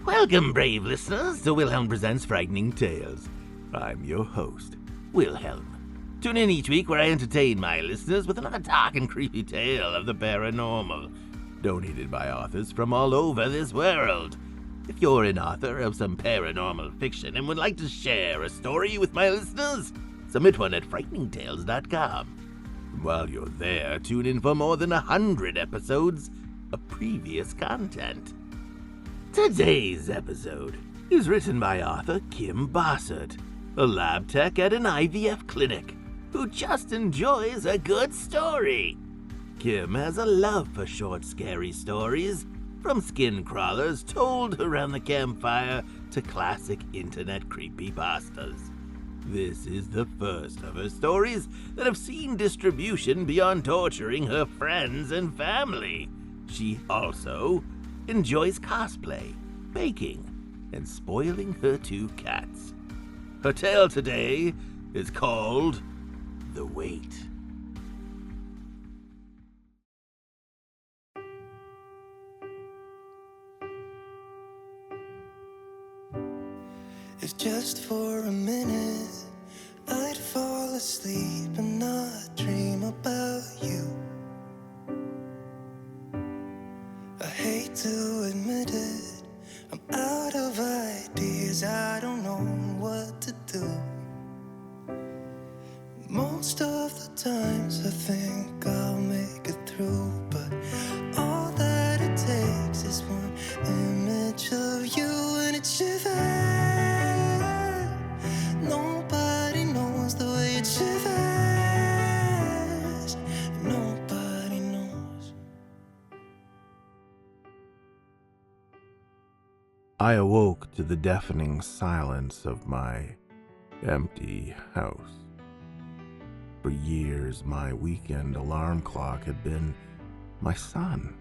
Welcome, brave listeners, to Wilhelm Presents Frightening Tales. I'm your host, Wilhelm. Tune in each week where I entertain my listeners with another dark and creepy tale of the paranormal, donated by authors from all over this world. If you're an author of some paranormal fiction and would like to share a story with my listeners, submit one at frighteningtales.com. While you're there, tune in for more than 100 episodes of previous content. Today's episode is written by author Kim Bossert, a lab tech at an IVF clinic who just enjoys a good story. Kim has a love for short, scary stories, from skin crawlers told around the campfire to classic internet creepypastas. This is the first of her stories that have seen distribution beyond torturing her friends and family. She also enjoys cosplay, baking, and spoiling her 2 cats. Her tale today is called The Wait. If just for a minute I'd fall asleep and not dream about you. I hate to admit it, I'm out of ideas, I don't know what to do. Most of the times I think I'll make it through, but all that it takes is one image of you and it shivers. Nobody knows the way it shivers. Nobody knows. I awoke to the deafening silence of my empty house. For years, my weekend alarm clock had been my son.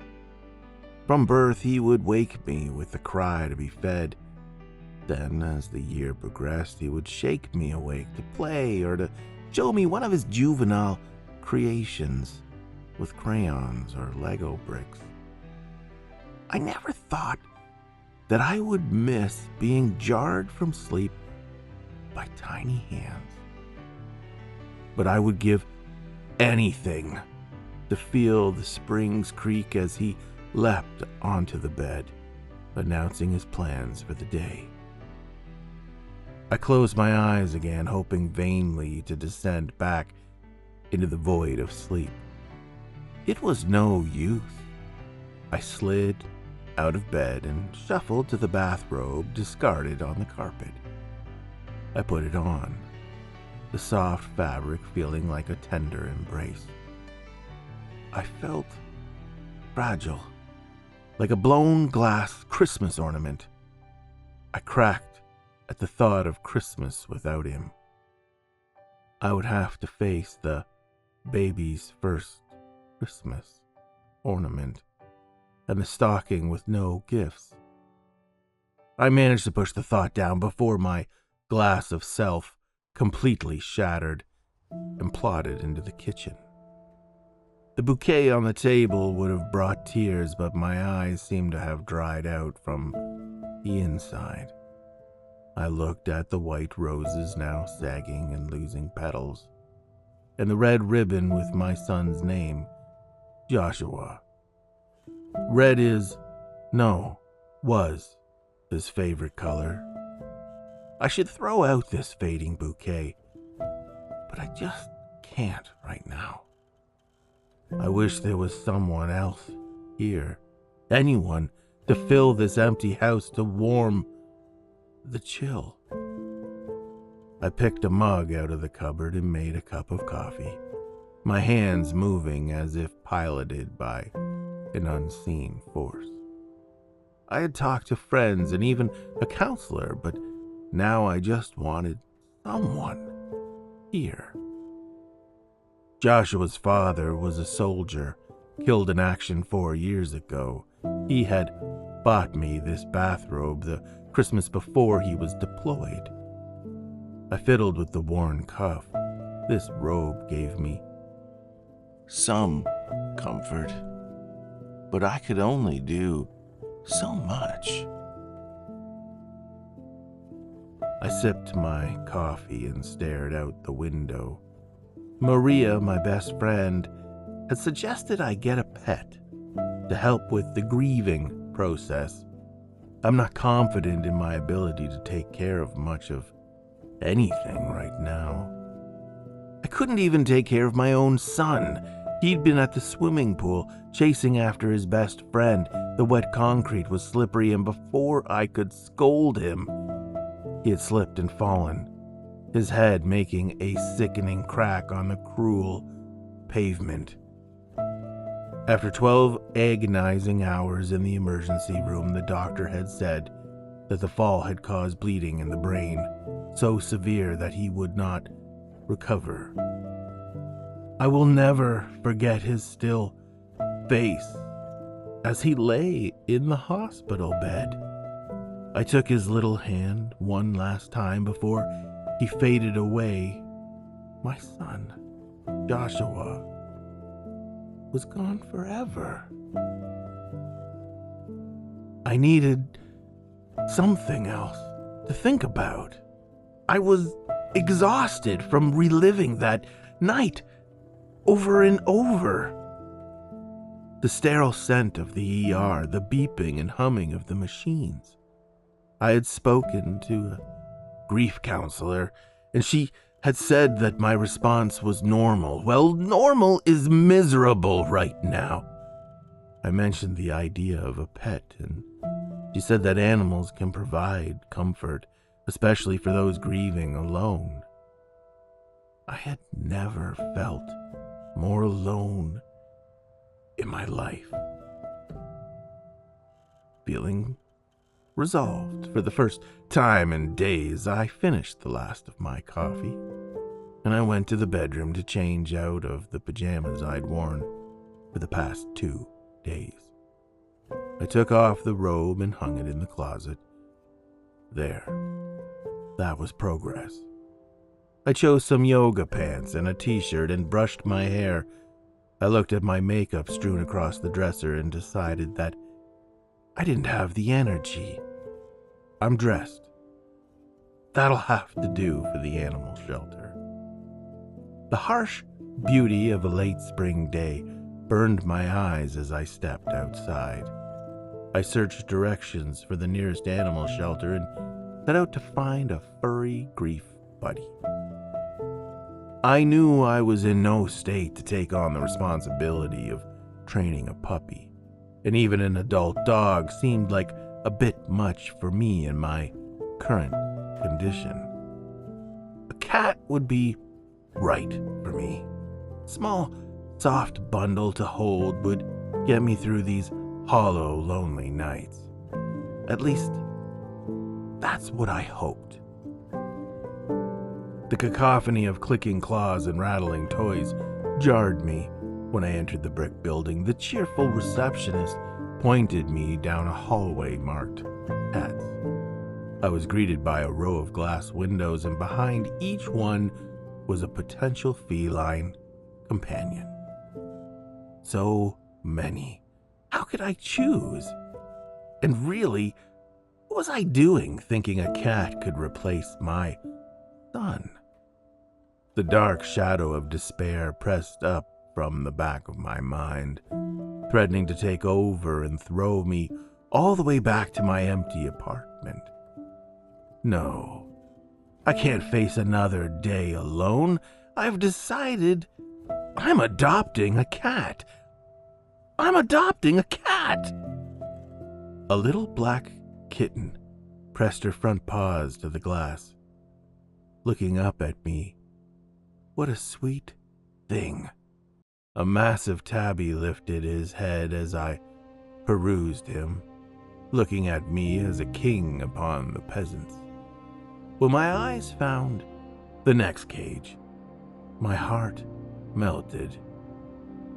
From birth, he would wake me with the cry to be fed. Then, as the year progressed, he would shake me awake to play or to show me one of his juvenile creations with crayons or Lego bricks. I never thought that I would miss being jarred from sleep by tiny hands. But I would give anything to feel the springs creak as he leapt onto the bed, announcing his plans for the day. I closed my eyes again, hoping vainly to descend back into the void of sleep. It was no use. I slid out of bed and shuffled to the bathrobe discarded on the carpet. I put it on, the soft fabric feeling like a tender embrace. I felt fragile, like a blown glass Christmas ornament. I cracked at the thought of Christmas without him. I would have to face the baby's first Christmas ornament and the stocking with no gifts. I managed to push the thought down before my glass of self completely shattered and plodded into the kitchen. The bouquet on the table would have brought tears, but my eyes seemed to have dried out from the inside. I looked at the white roses now sagging and losing petals, and the red ribbon with my son's name, Joshua. Red was his favorite color. I should throw out this fading bouquet, but I just can't right now. I wish there was someone else here, anyone to fill this empty house, to warm the chill. I picked a mug out of the cupboard and made a cup of coffee, my hands moving as if piloted by an unseen force. I had talked to friends and even a counselor, but now I just wanted someone here. Joshua's father was a soldier, killed in action 4 years ago. He had bought me this bathrobe the Christmas before he was deployed. I fiddled with the worn cuff. This robe gave me some comfort, but I could only do so much. I sipped my coffee and stared out the window. Maria, my best friend, had suggested I get a pet to help with the grieving process. I'm not confident in my ability to take care of much of anything right now. I couldn't even take care of my own son. He'd been at the swimming pool, chasing after his best friend. The wet concrete was slippery, and before I could scold him, he had slipped and fallen, his head making a sickening crack on the cruel pavement. After 12 agonizing hours in the emergency room, the doctor had said that the fall had caused bleeding in the brain, so severe that he would not recover. I will never forget his still face as he lay in the hospital bed. I took his little hand one last time before he faded away. My son, Joshua, was gone forever. I needed something else to think about. I was exhausted from reliving that night over and over. The sterile scent of the ER, the beeping and humming of the machines. I had spoken to a grief counselor, and she had said that my response was normal. Well, normal is miserable right now. I mentioned the idea of a pet, and she said that animals can provide comfort, especially for those grieving alone. I had never felt more alone in my life. Feeling resolved for the first time in days, I finished the last of my coffee, and I went to the bedroom to change out of the pajamas I'd worn for the past 2 days. I took off the robe and hung it in the closet. There. That was progress. I chose some yoga pants and a t-shirt and brushed my hair. I looked at my makeup strewn across the dresser and decided that I didn't have the energy. I'm dressed. That'll have to do for the animal shelter. The harsh beauty of a late spring day burned my eyes as I stepped outside. I searched directions for the nearest animal shelter and set out to find a furry grief buddy. I knew I was in no state to take on the responsibility of training a puppy, and even an adult dog seemed like a bit much for me in my current condition. A cat would be right for me. Small, soft bundle to hold would get me through these hollow, lonely nights. At least, that's what I hoped. The cacophony of clicking claws and rattling toys jarred me when I entered the brick building. The cheerful receptionist pointed me down a hallway marked Pets. I was greeted by a row of glass windows, and behind each one was a potential feline companion. So many. How could I choose? And really, what was I doing thinking a cat could replace my son? The dark shadow of despair pressed up from the back of my mind, threatening to take over and throw me all the way back to my empty apartment. No, I can't face another day alone. I've decided I'm adopting a cat. I'm adopting a cat! A little black kitten pressed her front paws to the glass, looking up at me. What a sweet thing. A massive tabby lifted his head as I perused him, looking at me as a king upon the peasants. When my eyes found the next cage, my heart melted.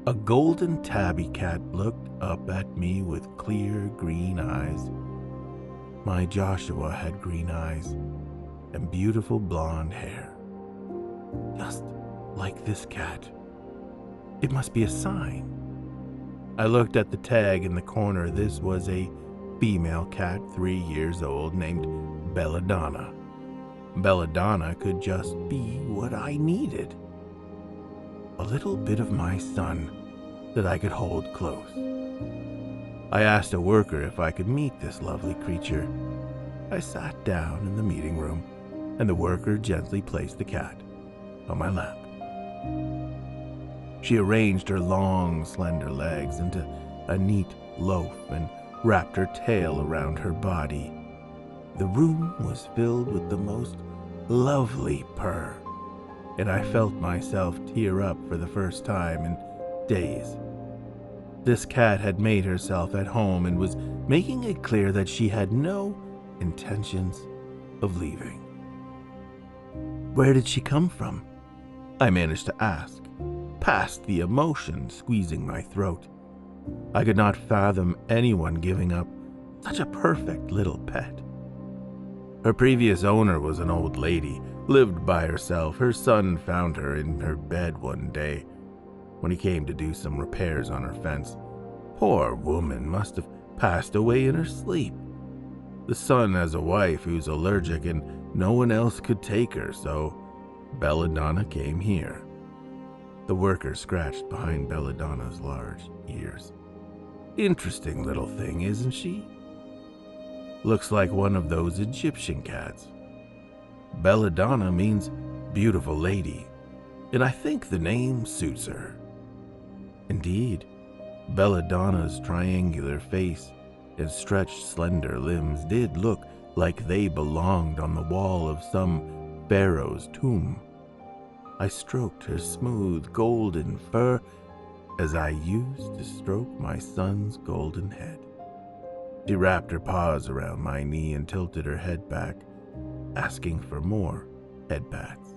A golden tabby cat looked up at me with clear green eyes. My Joshua had green eyes and beautiful blonde hair, just like this cat. It must be a sign. I looked at the tag in the corner. This was a female cat, 3 years old, named Belladonna. Belladonna could just be what I needed. A little bit of my son that I could hold close. I asked a worker if I could meet this lovely creature. I sat down in the meeting room, and the worker gently placed the cat on my lap. She arranged her long, slender legs into a neat loaf and wrapped her tail around her body. The room was filled with the most lovely purr, and I felt myself tear up for the first time in days. This cat had made herself at home and was making it clear that she had no intentions of leaving. Where did she come from? I managed to ask, past the emotion squeezing my throat. I could not fathom anyone giving up such a perfect little pet. Her previous owner was an old lady, lived by herself. Her son found her in her bed one day when he came to do some repairs on her fence. Poor woman must have passed away in her sleep. The son has a wife who's allergic and no one else could take her, so Belladonna came here. The worker scratched behind Belladonna's large ears. Interesting little thing, isn't she? Looks like one of those Egyptian cats. Belladonna means beautiful lady, and I think the name suits her. Indeed, Belladonna's triangular face and stretched slender limbs did look like they belonged on the wall of some pharaoh's tomb. I stroked her smooth golden fur as I used to stroke my son's golden head. She wrapped her paws around my knee and tilted her head back, asking for more head pats.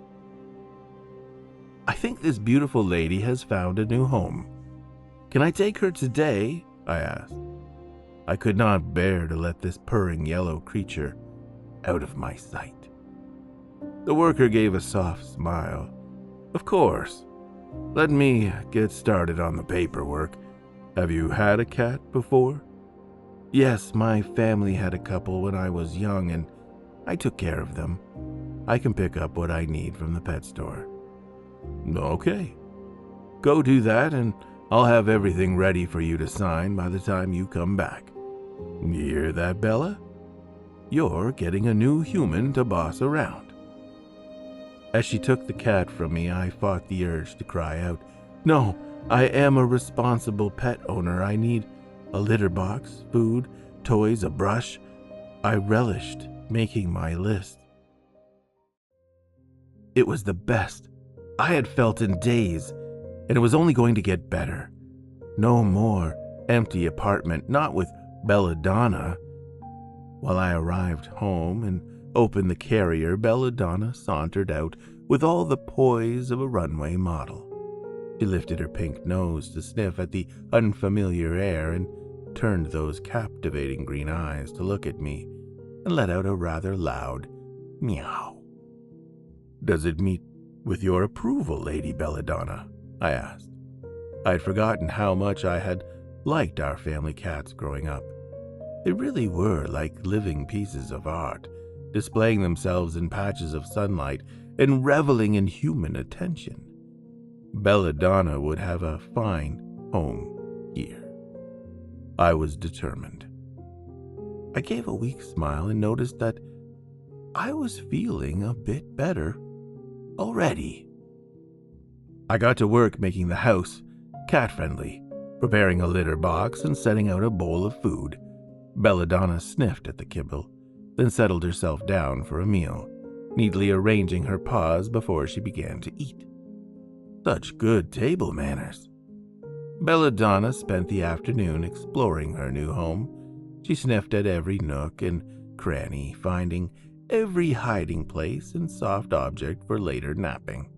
I think this beautiful lady has found a new home. Can I take her today? I asked. I could not bear to let this purring yellow creature out of my sight. The worker gave a soft smile. Of course. Let me get started on the paperwork. Have you had a cat before? Yes, my family had a couple when I was young and I took care of them. I can pick up what I need from the pet store. Okay. Go do that and I'll have everything ready for you to sign by the time you come back. You hear that, Bella? You're getting a new human to boss around. As she took the cat from me, I fought the urge to cry out, No, I am a responsible pet owner. I need a litter box, food, toys, a brush. I relished making my list. It was the best I had felt in days, and it was only going to get better. No more empty apartment, not with Belladonna. While I arrived home and opened the carrier, Belladonna sauntered out with all the poise of a runway model. She lifted her pink nose to sniff at the unfamiliar air and turned those captivating green eyes to look at me and let out a rather loud meow. Does it meet with your approval, Lady Belladonna? I asked. I had forgotten how much I had liked our family cats growing up. They really were like living pieces of art, displaying themselves in patches of sunlight and reveling in human attention. Belladonna would have a fine home here. I was determined. I gave a weak smile and noticed that I was feeling a bit better already. I got to work making the house cat-friendly, preparing a litter box and setting out a bowl of food. Belladonna sniffed at the kibble, then settled herself down for a meal, neatly arranging her paws before she began to eat. Such good table manners. Belladonna spent the afternoon exploring her new home. She sniffed at every nook and cranny, finding every hiding place and soft object for later napping.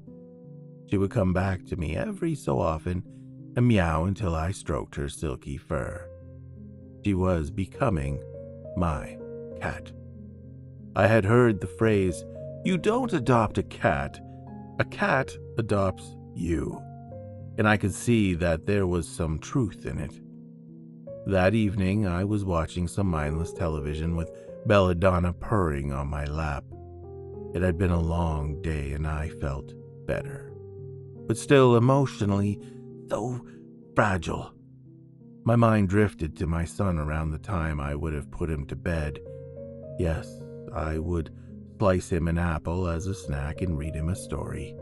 She would come back to me every so often and meow until I stroked her silky fur. She was becoming my cat. I had heard the phrase, "You don't adopt a cat adopts you," and I could see that there was some truth in it. That evening, I was watching some mindless television with Belladonna purring on my lap. It had been a long day and I felt better, but still emotionally so fragile. My mind drifted to my son around the time I would have put him to bed. Yes, I would slice him an apple as a snack and read him a story,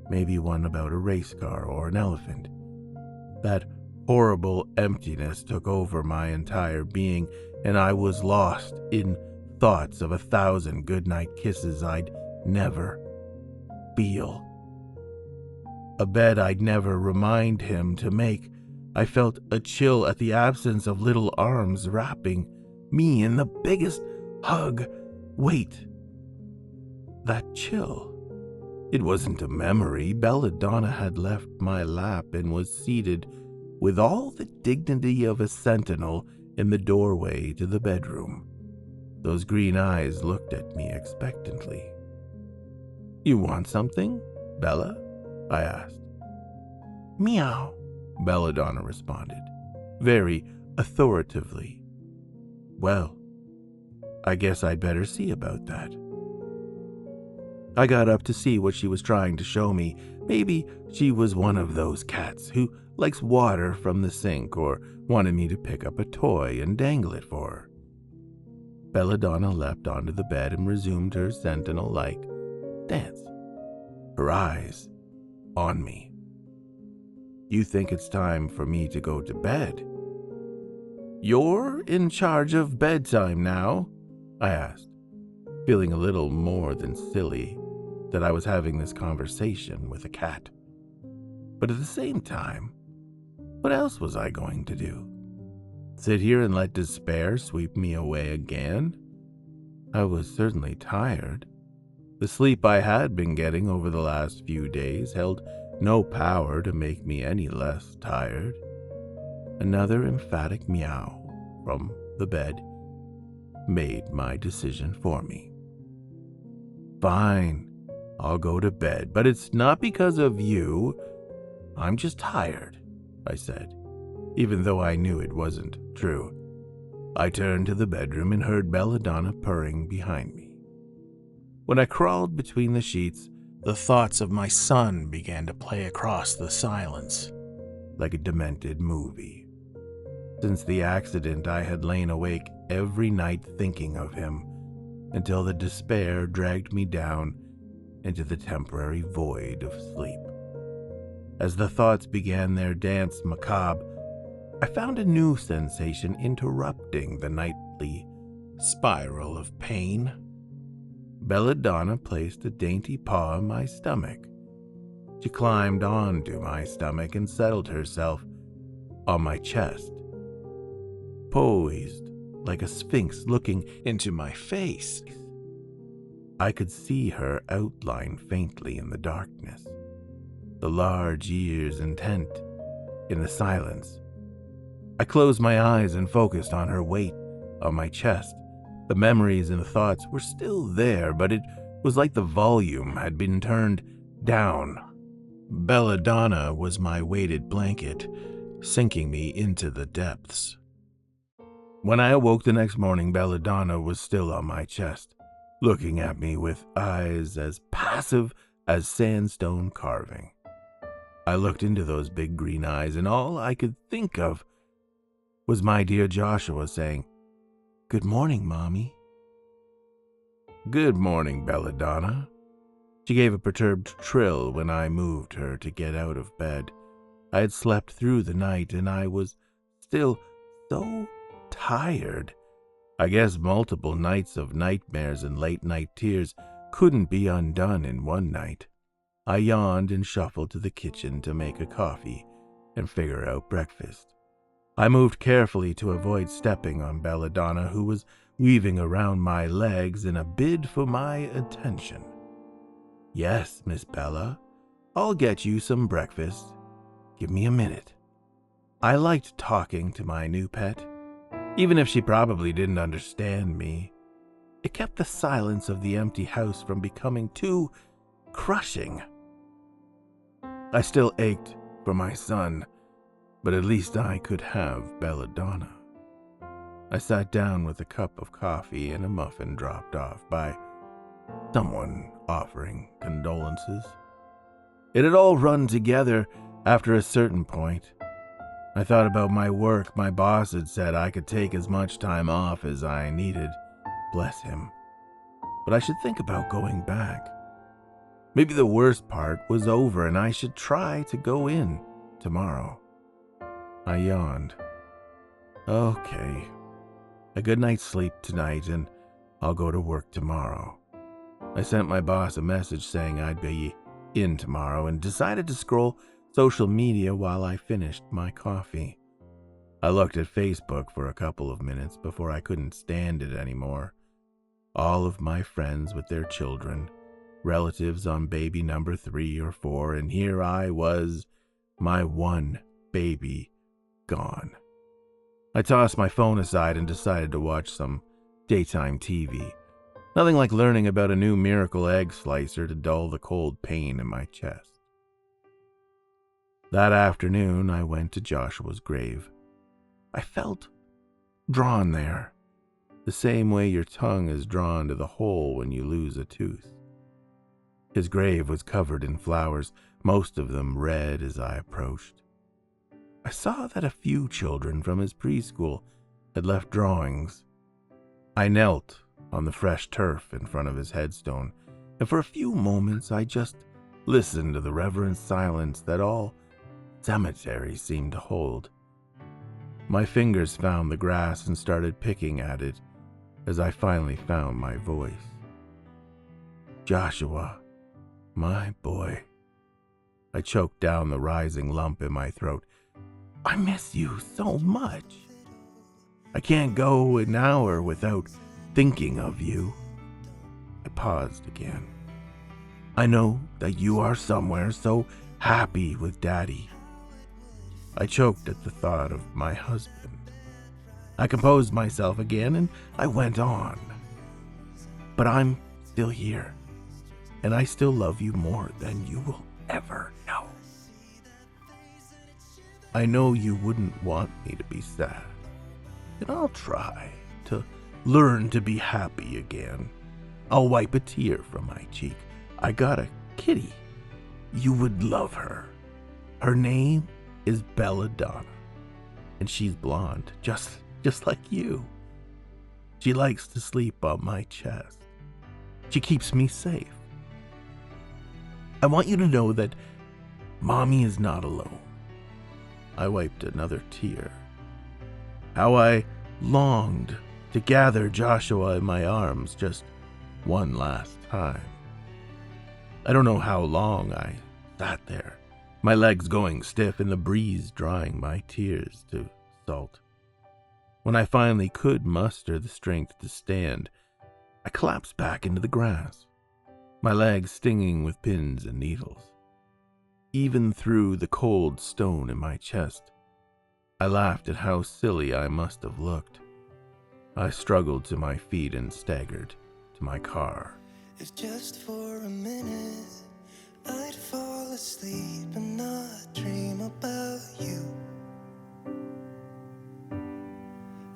maybe one about a race car or an elephant. That horrible emptiness took over my entire being, and I was lost in thoughts of 1,000 goodnight kisses I'd never feel. A bed I'd never remind him to make. I felt a chill at the absence of little arms wrapping me in the biggest hug. Wait, that chill. It wasn't a memory. Belladonna had left my lap and was seated with all the dignity of a sentinel in the doorway to the bedroom. Those green eyes looked at me expectantly. "You want something, Bella?" I asked. "Meow," Belladonna responded, very authoritatively. Well, I guess I'd better see about that. I got up to see what she was trying to show me. Maybe she was one of those cats who likes water from the sink or wanted me to pick up a toy and dangle it for her. Belladonna leapt onto the bed and resumed her sentinel-like dance, her eyes on me. "You think it's time for me to go to bed?" "You're in charge of bedtime now?" I asked, feeling a little more than silly that I was having this conversation with a cat. But at the same time, what else was I going to do? Sit here and let despair sweep me away again? I was certainly tired. The sleep I had been getting over the last few days held no power to make me any less tired. Another emphatic meow from the bed made my decision for me. "Fine, I'll go to bed, but it's not because of you. I'm just tired," I said, even though I knew it wasn't true. I turned to the bedroom and heard Belladonna purring behind me. When I crawled between the sheets, the thoughts of my son began to play across the silence, like a demented movie. Since the accident, I had lain awake every night thinking of him, until the despair dragged me down into the temporary void of sleep. As the thoughts began their dance macabre, I found a new sensation interrupting the nightly spiral of pain. Belladonna placed a dainty paw on my stomach. She climbed onto my stomach and settled herself on my chest, poised like a sphinx looking into my face. I could see her outline faintly in the darkness, the large ears intent in the silence. I closed my eyes and focused on her weight on my chest. The memories and the thoughts were still there, but it was like the volume had been turned down. Belladonna was my weighted blanket, sinking me into the depths. When I awoke the next morning, Belladonna was still on my chest, looking at me with eyes as passive as sandstone carving. I looked into those big green eyes, and all I could think of was my dear Joshua saying, "Good morning, Mommy." "Good morning, Belladonna." She gave a perturbed trill when I moved her to get out of bed. I had slept through the night, and I was still so tired. I guess multiple nights of nightmares and late-night tears couldn't be undone in one night. I yawned and shuffled to the kitchen to make a coffee and figure out breakfast. I moved carefully to avoid stepping on Belladonna, who was weaving around my legs in a bid for my attention. "Yes, Miss Bella, I'll get you some breakfast. Give me a minute." I liked talking to my new pet, even if she probably didn't understand me. It kept the silence of the empty house from becoming too crushing. I still ached for my son, but at least I could have Belladonna. I sat down with a cup of coffee and a muffin dropped off by someone offering condolences. It had all run together after a certain point. I thought about my work. My boss had said I could take as much time off as I needed. Bless him. But I should think about going back. Maybe the worst part was over and I should try to go in tomorrow. I yawned. Okay. A good night's sleep tonight and I'll go to work tomorrow. I sent my boss a message saying I'd be in tomorrow and decided to scroll social media while I finished my coffee. I looked at Facebook for a couple of minutes before I couldn't stand it anymore. All of my friends with their children, relatives on baby number 3 or 4, and here I was, my one baby, gone. I tossed my phone aside and decided to watch some daytime TV. Nothing like learning about a new miracle egg slicer to dull the cold pain in my chest. That afternoon, I went to Joshua's grave. I felt drawn there, the same way your tongue is drawn to the hole when you lose a tooth. His grave was covered in flowers, most of them red as I approached. I saw that a few children from his preschool had left drawings. I knelt on the fresh turf in front of his headstone, and for a few moments I just listened to the reverent silence that all cemeteries seemed to hold. My fingers found the grass and started picking at it as I finally found my voice. Joshua, my boy. I choked down the rising lump in my throat. I miss you so much. I can't go an hour without thinking of you. I paused again. I know that you are somewhere so happy with Daddy. I choked at the thought of my husband. I composed myself again and I went on. But I'm still here, and I still love you more than you will ever know. I know you wouldn't want me to be sad, and I'll try to learn to be happy again. I'll wipe a tear from my cheek. I got a kitty. You would love her. Her name is Belladonna, and she's blonde, just like you. She likes to sleep on my chest. She keeps me safe. I want you to know that Mommy is not alone. I wiped another tear. How I longed to gather Joshua in my arms just one last time. I don't know how long I sat there, my legs going stiff and the breeze drying my tears to salt. When I finally could muster the strength to stand, I collapsed back into the grass, my legs stinging with pins and needles. Even through the cold stone in my chest, I laughed at how silly I must have looked. I struggled to my feet and staggered to my car. If just for a minute I'd fall asleep and not dream about you.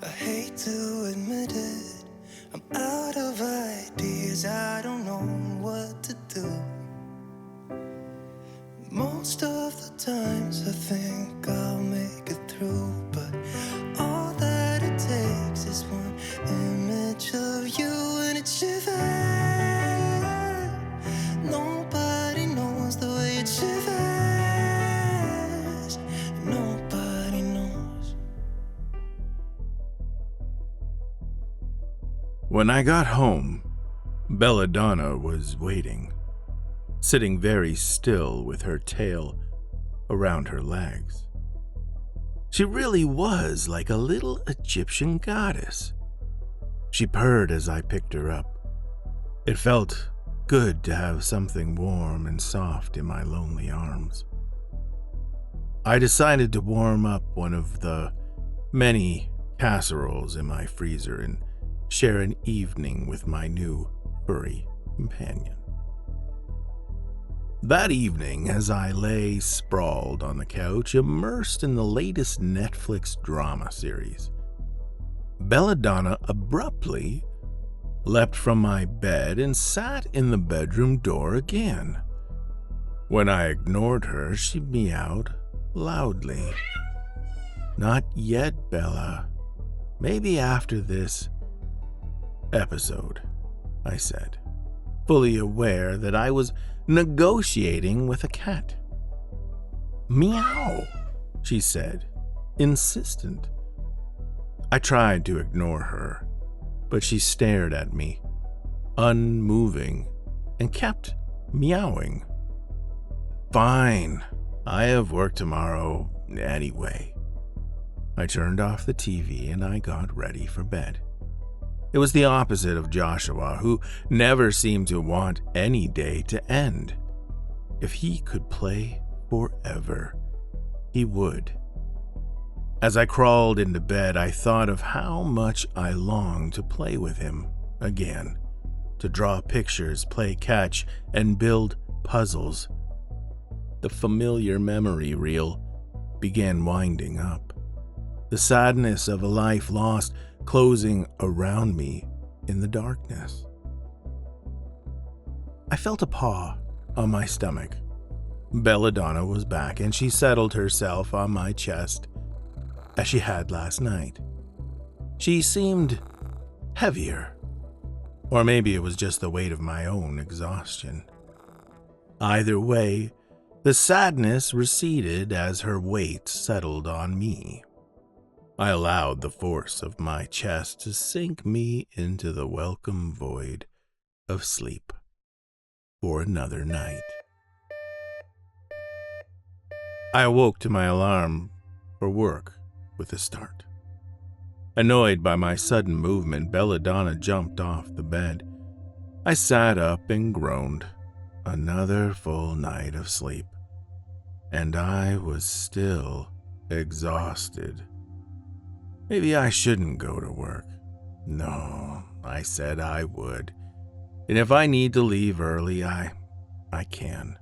I hate to admit it, I'm out of ideas, I don't know what to do. Most of the times I think I'll make it through, but all that it takes is one image of you and it shivers. Nobody knows the way it shivers. Nobody knows. When I got home, Belladonna was waiting, sitting very still with her tail around her legs. She really was like a little Egyptian goddess. She purred as I picked her up. It felt good to have something warm and soft in my lonely arms. I decided to warm up one of the many casseroles in my freezer and share an evening with my new furry companion. That evening, as I lay sprawled on the couch, immersed in the latest Netflix drama series, Belladonna abruptly leapt from my bed and sat in the bedroom door again. When I ignored her, she meowed loudly. "Not yet, Bella. Maybe after this episode," I said, fully aware that I was negotiating with a cat. "Meow," she said, insistent. I tried to ignore her, but she stared at me, unmoving, and kept meowing. "Fine, I have work tomorrow anyway." I turned off the TV and I got ready for bed. It was the opposite of Joshua, who never seemed to want any day to end. If he could play forever, he would. As I crawled into bed, I thought of how much I longed to play with him again, to draw pictures, play catch, and build puzzles. The familiar memory reel began winding up. The sadness of a life lost closing around me in the darkness. I felt a paw on my stomach. Belladonna was back, and she settled herself on my chest as she had last night. She seemed heavier, or maybe it was just the weight of my own exhaustion. Either way, the sadness receded as her weight settled on me. I allowed the force of my chest to sink me into the welcome void of sleep for another night. I awoke to my alarm for work with a start. Annoyed by my sudden movement, Belladonna jumped off the bed. I sat up and groaned. Another full night of sleep, and I was still exhausted. Maybe I shouldn't go to work. No, I said I would. And if I need to leave early, I can.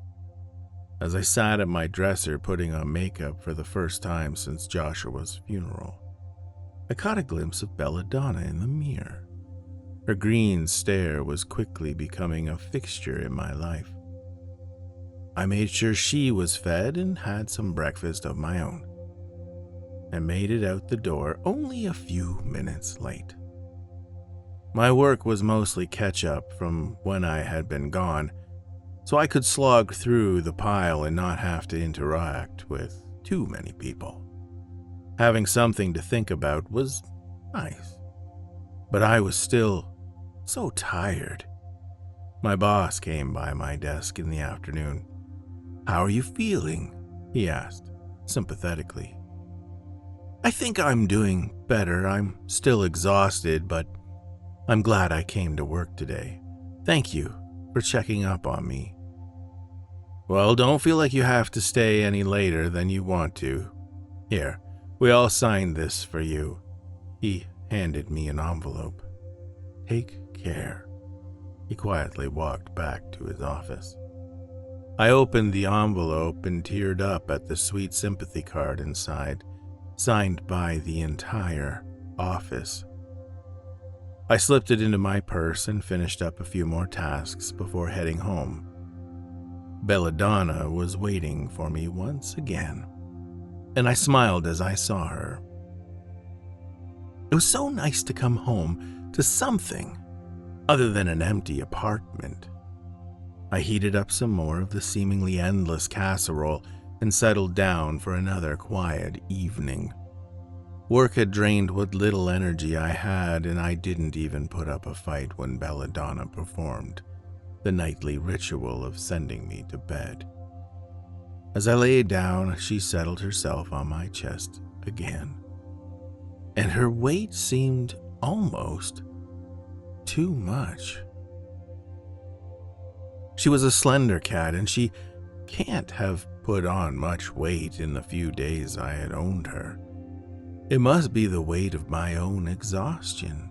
As I sat at my dresser putting on makeup for the first time since Joshua's funeral, I caught a glimpse of Belladonna in the mirror. Her green stare was quickly becoming a fixture in my life. I made sure she was fed and had some breakfast of my own, and made it out the door only a few minutes late. My work was mostly catch-up from when I had been gone, so I could slog through the pile and not have to interact with too many people. Having something to think about was nice, but I was still so tired. My boss came by my desk in the afternoon. "How are you feeling?" he asked, sympathetically. "I think I'm doing better. I'm still exhausted, but I'm glad I came to work today. Thank you for checking up on me." "Well, don't feel like you have to stay any later than you want to. Here, we all signed this for you." He handed me an envelope. "Take care." He quietly walked back to his office. I opened the envelope and teared up at the sweet sympathy card inside, signed by the entire office. I slipped it into my purse and finished up a few more tasks before heading home. Belladonna was waiting for me once again, and I smiled as I saw her. It was so nice to come home to something other than an empty apartment. I heated up some more of the seemingly endless casserole and settled down for another quiet evening. Work had drained what little energy I had, and I didn't even put up a fight when Belladonna performed the nightly ritual of sending me to bed. As I lay down, she settled herself on my chest again, and her weight seemed almost too much. She was a slender cat, and she can't have put on much weight in the few days I had owned her. It must be the weight of my own exhaustion.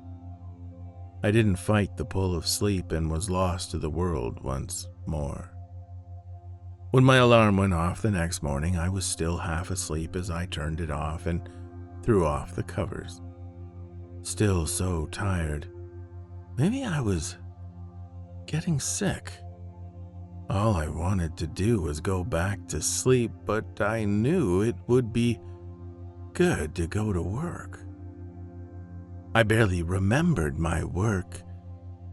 I didn't fight the pull of sleep and was lost to the world once more. When my alarm went off the next morning, I was still half asleep as I turned it off and threw off the covers. Still so tired. Maybe I was getting sick. All I wanted to do was go back to sleep, but I knew it would be good to go to work. I barely remembered my work.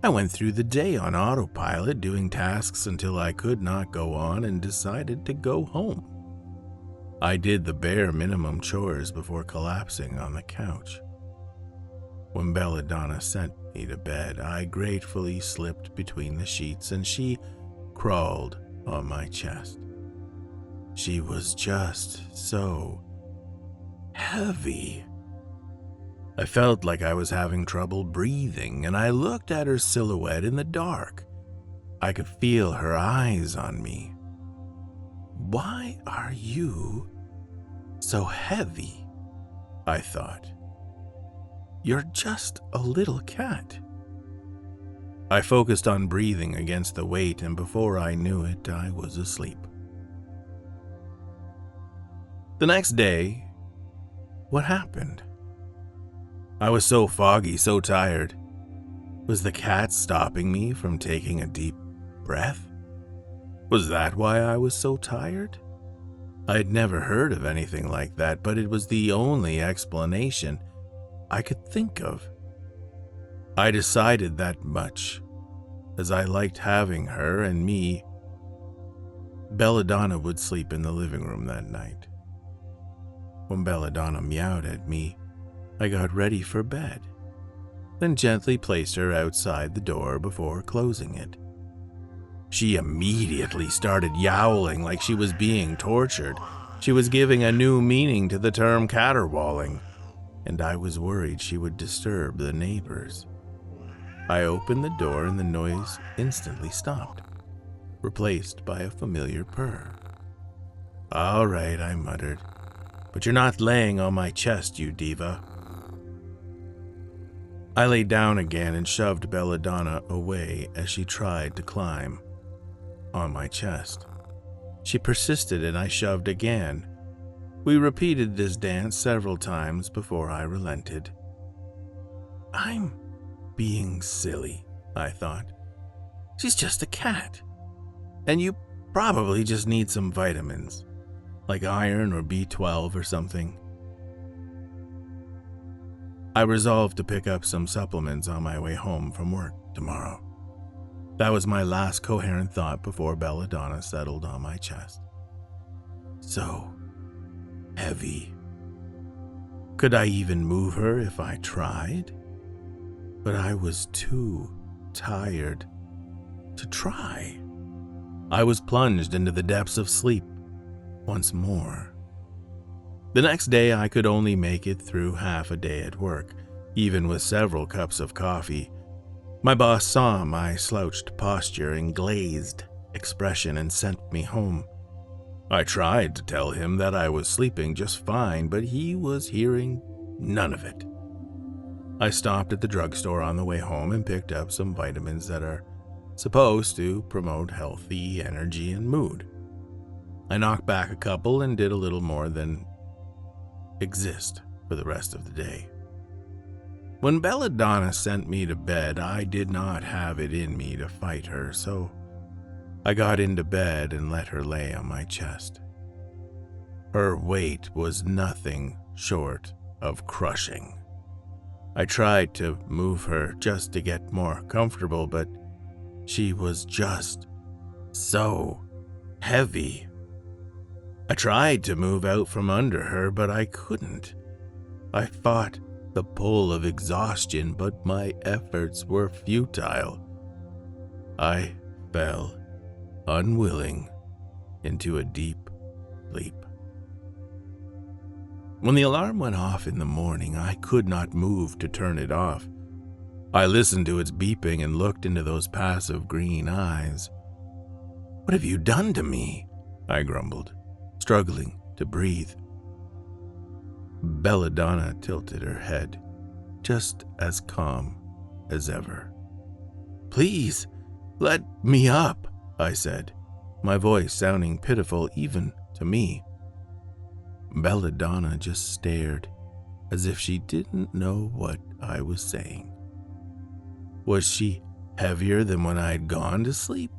I went through the day on autopilot, doing tasks until I could not go on and decided to go home. I did the bare minimum chores before collapsing on the couch. When Belladonna sent me to bed, I gratefully slipped between the sheets and she crawled on my chest. She was just so heavy. I felt like I was having trouble breathing, and I looked at her silhouette in the dark. I could feel her eyes on me. Why are you so heavy? I thought. You're just a little cat. I focused on breathing against the weight, and before I knew it, I was asleep. The next day, what happened? I was so foggy, so tired. Was the cat stopping me from taking a deep breath? Was that why I was so tired? I had never heard of anything like that, but it was the only explanation I could think of. I decided that much, as I liked having her and me. Belladonna would sleep in the living room that night. When Belladonna meowed at me, I got ready for bed, then gently placed her outside the door before closing it. She immediately started yowling like she was being tortured. She was giving a new meaning to the term caterwauling, and I was worried she would disturb the neighbors. I opened the door and the noise instantly stopped, replaced by a familiar purr. "All right," I muttered, "but you're not laying on my chest, you diva." I lay down again and shoved Belladonna away as she tried to climb on my chest. She persisted and I shoved again. We repeated this dance several times before I relented. I'm being silly, I thought. She's just a cat. And you probably just need some vitamins, like iron or B12 or something. I resolved to pick up some supplements on my way home from work tomorrow. That was my last coherent thought before Belladonna settled on my chest. So heavy. Could I even move her if I tried? But I was too tired to try. I was plunged into the depths of sleep once more. The next day, I could only make it through half a day at work, even with several cups of coffee. My boss saw my slouched posture and glazed expression and sent me home. I tried to tell him that I was sleeping just fine, but he was hearing none of it. I stopped at the drugstore on the way home and picked up some vitamins that are supposed to promote healthy energy and mood. I knocked back a couple and did a little more than exist for the rest of the day. When Belladonna sent me to bed, I did not have it in me to fight her, so I got into bed and let her lay on my chest. Her weight was nothing short of crushing. I tried to move her just to get more comfortable, but she was just so heavy. I tried to move out from under her, but I couldn't. I fought the pull of exhaustion, but my efforts were futile. I fell, unwilling, into a deep sleep. When the alarm went off in the morning, I could not move to turn it off. I listened to its beeping and looked into those passive green eyes. "What have you done to me?" I grumbled, struggling to breathe. Belladonna tilted her head, just as calm as ever. "Please, let me up," I said, my voice sounding pitiful even to me. Belladonna just stared, as if she didn't know what I was saying. Was she heavier than when I'd gone to sleep?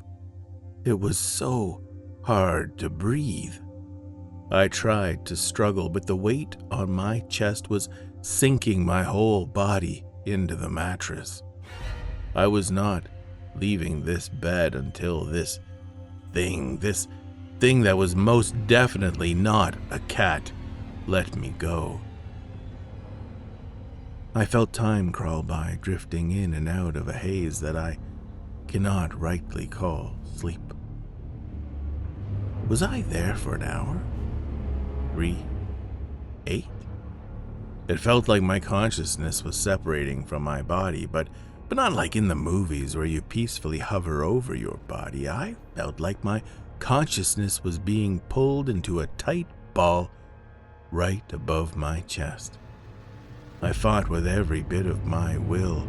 It was so hard to breathe. I tried to struggle, but the weight on my chest was sinking my whole body into the mattress. I was not leaving this bed until this thing that was most definitely not a cat, let me go. I felt time crawl by, drifting in and out of a haze that I cannot rightly call sleep. Was I there for an hour? 3? 8? It felt like my consciousness was separating from my body, but not like in the movies where you peacefully hover over your body. I felt like my consciousness was being pulled into a tight ball right above my chest. I fought with every bit of my will,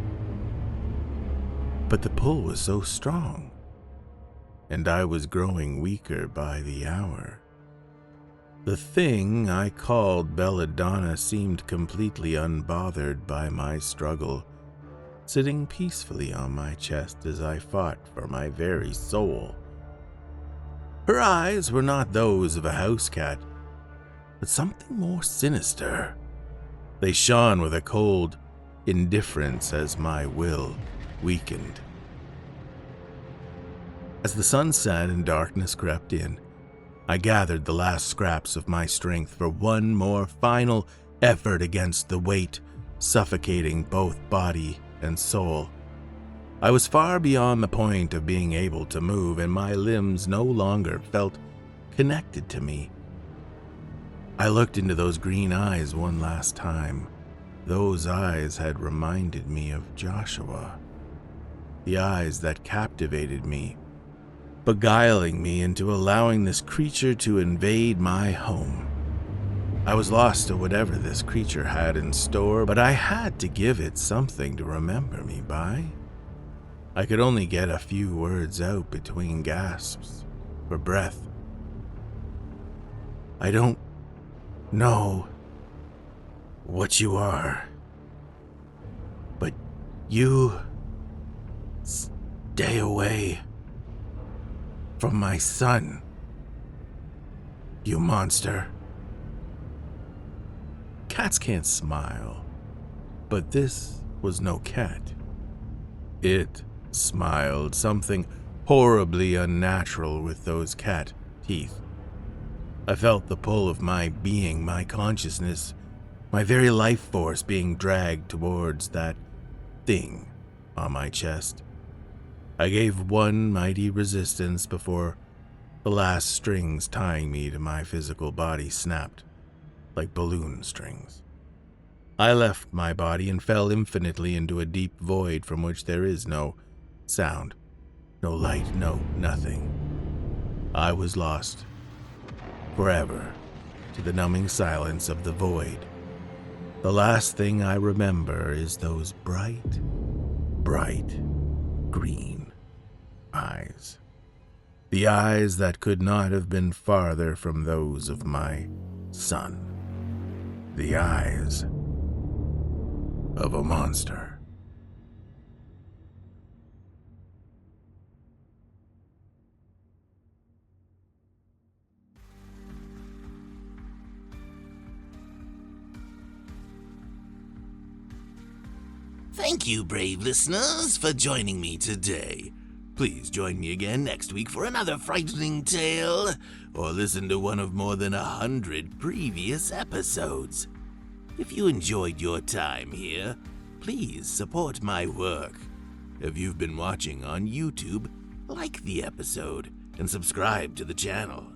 but the pull was so strong, and I was growing weaker by the hour. The thing I called Belladonna seemed completely unbothered by my struggle, sitting peacefully on my chest as I fought for my very soul. Her eyes were not those of a house cat, but something more sinister. They shone with a cold indifference as my will weakened. As the sun set and darkness crept in, I gathered the last scraps of my strength for one more final effort against the weight suffocating both body and soul. I was far beyond the point of being able to move, and my limbs no longer felt connected to me. I looked into those green eyes one last time. Those eyes had reminded me of Joshua. The eyes that captivated me, beguiling me into allowing this creature to invade my home. I was lost to whatever this creature had in store, but I had to give it something to remember me by. I could only get a few words out between gasps for breath. I don't know what you are, but you stay away from my son, you monster. Cats can't smile, but this was no cat. It smiled, something horribly unnatural with those cat teeth. I felt the pull of my being, my consciousness, my very life force being dragged towards that thing on my chest. I gave one mighty resistance before the last strings tying me to my physical body snapped like balloon strings. I left my body and fell infinitely into a deep void from which there is no sound, no light, no nothing. I was lost forever to the numbing silence of the void. The last thing I remember is those bright, bright green eyes. The eyes that could not have been farther from those of my son. The eyes of a monster. Thank you, brave listeners, for joining me today. Please join me again next week for another frightening tale, or listen to one of more than 100 previous episodes. If you enjoyed your time here, please support my work. If you've been watching on YouTube, like the episode and subscribe to the channel.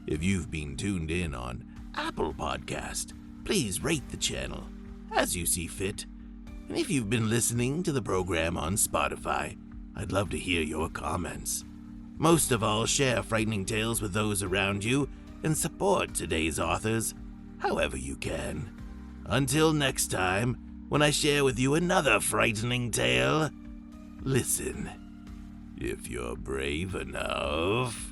If you've been tuned in on Apple Podcast, please rate the channel as you see fit. And if you've been listening to the program on Spotify, I'd love to hear your comments. Most of all, share frightening tales with those around you and support today's authors however you can. Until next time, when I share with you another frightening tale, listen if you're brave enough.